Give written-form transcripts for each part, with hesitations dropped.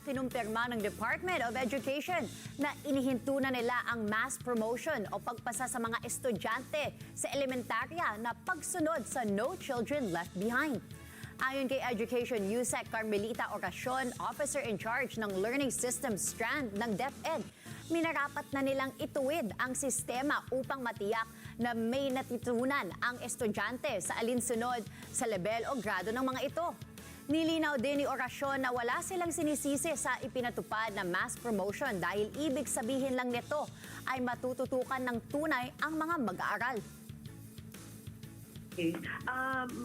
kinumpirma ng Department of Education na inihinto na nila ang mass promotion o pagpasa sa mga estudyante sa elementarya na pagsunod sa No Children Left Behind. Ayon kay Education USEC Carmelita Oracion, Officer in Charge ng Learning Systems Strand ng DepEd, minarapat na nilang ituwid ang sistema upang matiyak na may natutunan ang estudyante sa alinsunod sa level o grado ng mga ito. Nilinaw din ni Oracion na wala silang sinisisi sa ipinatupad na mass promotion dahil ibig sabihin lang nito ay matututukan ng tunay ang mga mag-aaral. Okay.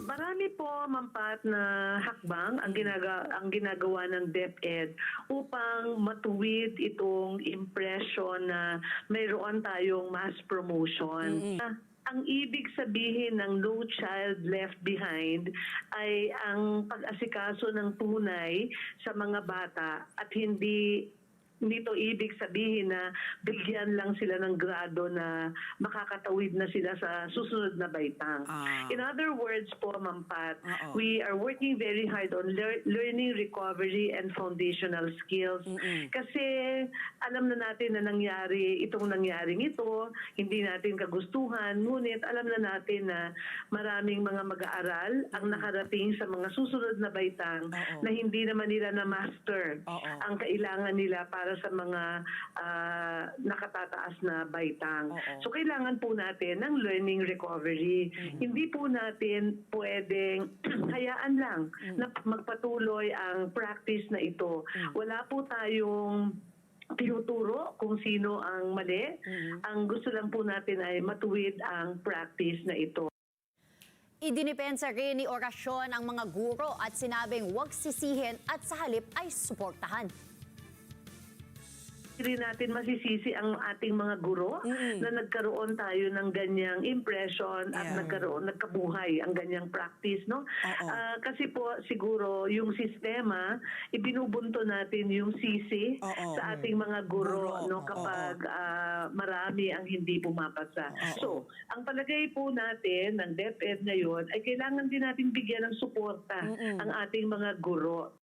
Marami po, Mampat, na hakbang ang ginagawa ng DepEd upang matuwid itong impression na mayroon tayong mass promotion. Ang ibig sabihin ng No Child Left Behind ay ang pag-asikaso ng tunay sa mga bata at hindi nito ibig sabihin na bigyan lang sila ng grado na makakatawid na sila sa susunod na baitang. In other words po, Mampat, we are working very hard on learning recovery and foundational skills. Kasi alam na natin na itong nangyaring ito, hindi natin kagustuhan, ngunit alam na natin na maraming mga mag-aaral ang nakarating sa mga susunod na baitang na hindi naman nila na-master ang kailangan nila para sa mga nakatataas na baitang. So kailangan po natin ng learning recovery. Hindi po natin pwedeng hayaan lang na magpatuloy ang practice na ito. Wala po tayong tinuturo kung sino ang mali. Ang gusto lang po natin ay matuwid ang practice na ito. Idinipensa rin ni Oracion ang mga guro at sinabing huwag sisihin at sa halip ay suportahan. Hindi natin masisisi ang ating mga guro na nagkaroon tayo ng ganyang impression at nagkabuhay ang ganyang practice, no? Kasi po siguro yung sistema ibinubunto natin yung sisi sa ating mga guro, no, kapag marami ang hindi pumapasa. So, ang palagay po natin ng DepEd ngayon ay kailangan din natin bigyan ng suporta ang ating mga guro.